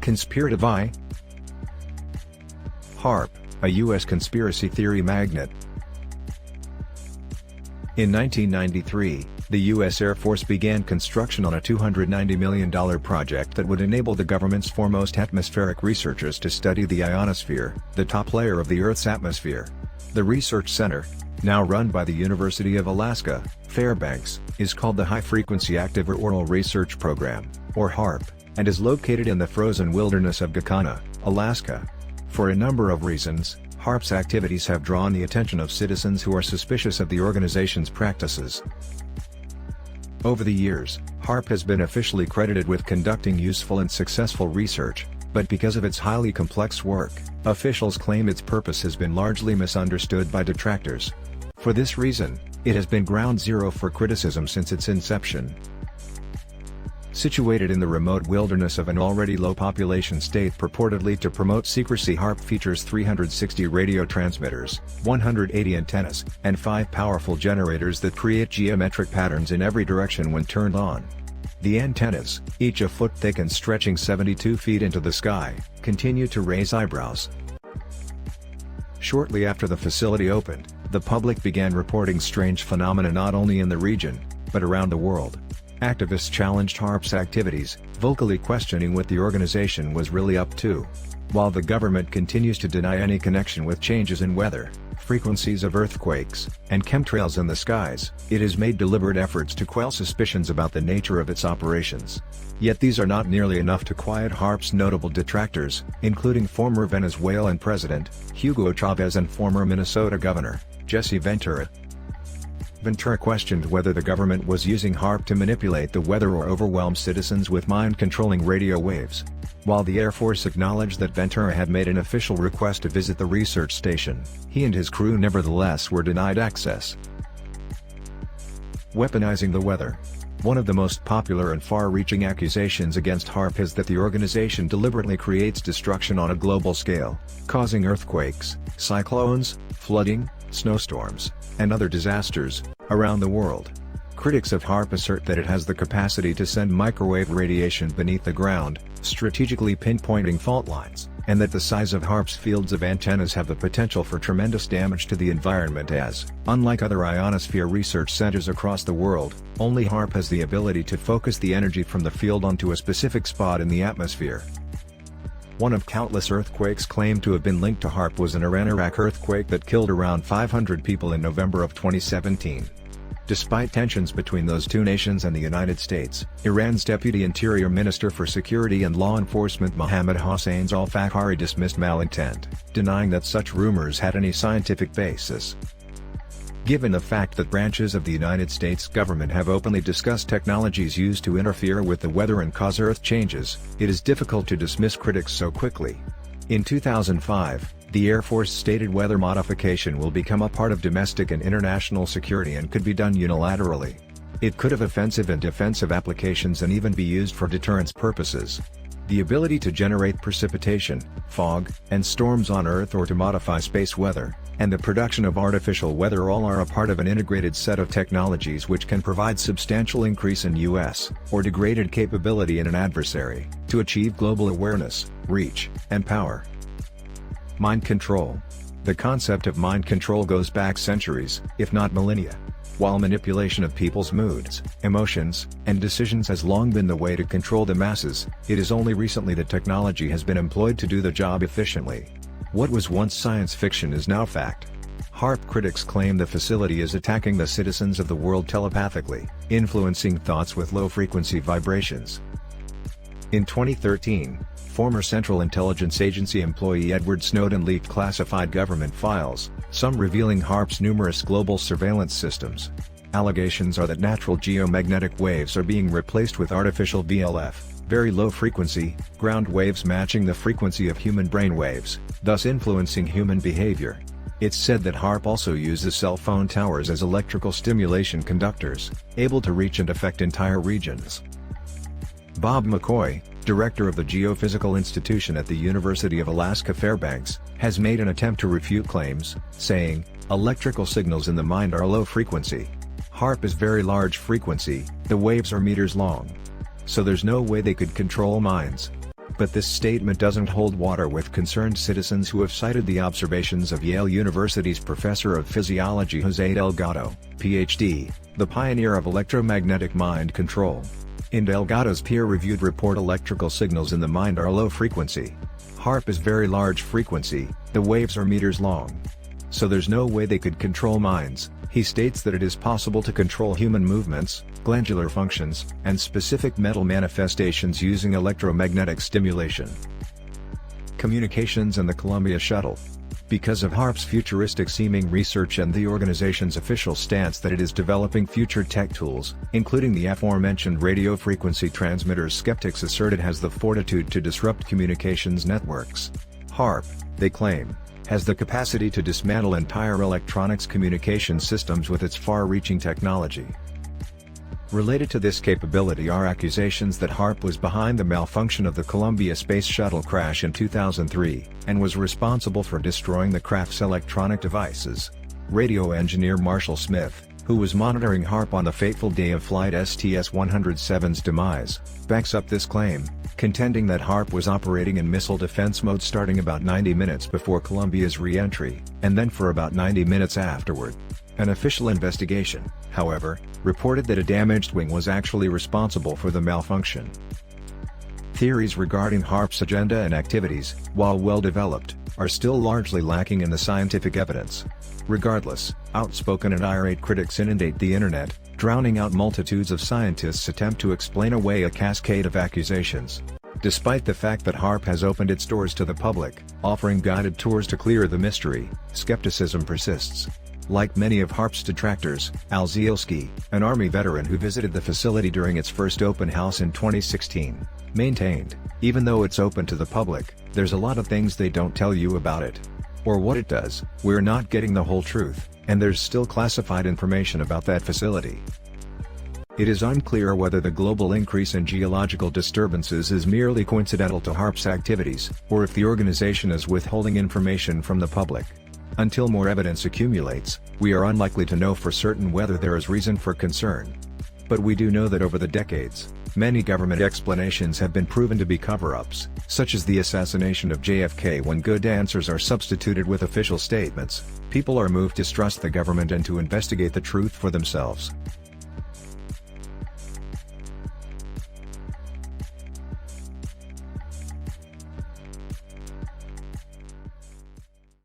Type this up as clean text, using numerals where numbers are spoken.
Conspirative eye? HAARP, a U.S. conspiracy theory magnet. In 1993, the U.S. Air Force began construction on a $290 million project that would enable the government's foremost atmospheric researchers to study the ionosphere, the top layer of the Earth's atmosphere. The research center, now run by the University of Alaska, Fairbanks, is called the High Frequency Active Auroral Research Program, or HAARP, and is located in the frozen wilderness of Gakana, Alaska. For a number of reasons, HAARP's activities have drawn the attention of citizens who are suspicious of the organization's practices. Over the years, HAARP has been officially credited with conducting useful and successful research, but because of its highly complex work, officials claim its purpose has been largely misunderstood by detractors. For this reason, it has been ground zero for criticism since its inception. Situated in the remote wilderness of an already low population state purportedly to promote secrecy, HAARP features 360 radio transmitters, 180 antennas, and 5 powerful generators that create geometric patterns in every direction when turned on. The antennas, each a foot thick and stretching 72 feet into the sky, continue to raise eyebrows. Shortly after the facility opened, the public began reporting strange phenomena not only in the region, but around the world. Activists challenged HAARP's activities, vocally questioning what the organization was really up to. While the government continues to deny any connection with changes in weather, frequencies of earthquakes, and chemtrails in the skies, it has made deliberate efforts to quell suspicions about the nature of its operations. Yet these are not nearly enough to quiet HAARP's notable detractors, including former Venezuelan President, Hugo Chavez, and former Minnesota Governor, Jesse Ventura. Ventura questioned whether the government was using HAARP to manipulate the weather or overwhelm citizens with mind-controlling radio waves. While the Air Force acknowledged that Ventura had made an official request to visit the research station, he and his crew nevertheless were denied access. Weaponizing the weather. One of the most popular and far-reaching accusations against HAARP is that the organization deliberately creates destruction on a global scale, causing earthquakes, cyclones, flooding, snowstorms, and other disasters around the world. Critics of HAARP assert that it has the capacity to send microwave radiation beneath the ground, strategically pinpointing fault lines, and that the size of HAARP's fields of antennas have the potential for tremendous damage to the environment as, unlike other ionosphere research centers across the world, only HAARP has the ability to focus the energy from the field onto a specific spot in the atmosphere. One of countless earthquakes claimed to have been linked to HAARP was an Iran-Iraq earthquake that killed around 500 people in November of 2017. Despite tensions between those two nations and the United States, Iran's Deputy Interior Minister for Security and Law Enforcement Mohammad Hossein al-Fakhari dismissed malintent, denying that such rumors had any scientific basis. Given the fact that branches of the United States government have openly discussed technologies used to interfere with the weather and cause earth changes, it is difficult to dismiss critics so quickly. In 2005, the Air Force stated weather modification will become a part of domestic and international security and could be done unilaterally. It could have offensive and defensive applications and even be used for deterrence purposes. The ability to generate precipitation, fog, and storms on Earth or to modify space weather, and the production of artificial weather all are a part of an integrated set of technologies which can provide substantial increase in U.S. or degraded capability in an adversary, to achieve global awareness, reach, and power. Mind control. The concept of mind control goes back centuries, if not millennia. While manipulation of people's moods, emotions, and decisions has long been the way to control the masses, it is only recently that technology has been employed to do the job efficiently. What was once science fiction is now fact. HAARP critics claim the facility is attacking the citizens of the world telepathically, influencing thoughts with low-frequency vibrations. In 2013, former Central Intelligence Agency employee Edward Snowden leaked classified government files, some revealing HAARP's numerous global surveillance systems. Allegations are that natural geomagnetic waves are being replaced with artificial VLF, very low frequency, ground waves matching the frequency of human brain waves, thus influencing human behavior. It's said that HAARP also uses cell phone towers as electrical stimulation conductors, able to reach and affect entire regions. Bob McCoy, director of the Geophysical Institution at the University of Alaska Fairbanks, has made an attempt to refute claims, saying, "Electrical signals in the mind are low frequency. HAARP is very large frequency, the waves are meters long. So there's no way they could control minds. But this statement doesn't hold water with concerned citizens who have cited the observations of Yale University's professor of physiology Jose Delgado, Ph.D., the pioneer of electromagnetic mind control. In Delgado's peer-reviewed report, electrical signals in the mind are low frequency. HAARP is very large frequency, the waves are meters long. So there's no way they could control minds. He states that it is possible to control human movements, glandular functions, and specific mental manifestations using electromagnetic stimulation. Communications and the Columbia Shuttle. Because of HAARP's futuristic-seeming research and the organization's official stance that it is developing future tech tools, including the aforementioned radio frequency transmitters, skeptics assert it has the fortitude to disrupt communications networks. HAARP, they claim, has the capacity to dismantle entire electronics communication systems with its far-reaching technology. Related to this capability are accusations that HAARP was behind the malfunction of the Columbia Space Shuttle crash in 2003, and was responsible for destroying the craft's electronic devices. Radio engineer Marshall Smith, who was monitoring HAARP on the fateful day of Flight STS-107's demise, backs up this claim, contending that HAARP was operating in missile defense mode starting about 90 minutes before Columbia's re-entry, and then for about 90 minutes afterward. An official investigation, however, reported that a damaged wing was actually responsible for the malfunction. Theories regarding HAARP's agenda and activities, while well developed, are still largely lacking in the scientific evidence. Regardless, outspoken and irate critics inundate the internet, drowning out multitudes of scientists' attempt to explain away a cascade of accusations. Despite the fact that HAARP has opened its doors to the public, offering guided tours to clear the mystery, skepticism persists. Like many of HAARP's detractors, Al Zielski, an Army veteran who visited the facility during its first open house in 2016, maintained, even though it's open to the public, there's a lot of things they don't tell you about it. Or what it does, we're not getting the whole truth, and there's still classified information about that facility. It is unclear whether the global increase in geological disturbances is merely coincidental to HAARP's activities, or if the organization is withholding information from the public. Until more evidence accumulates, we are unlikely to know for certain whether there is reason for concern. But we do know that over the decades, many government explanations have been proven to be cover-ups, such as the assassination of JFK. When good answers are substituted with official statements, people are moved to trust the government and to investigate the truth for themselves.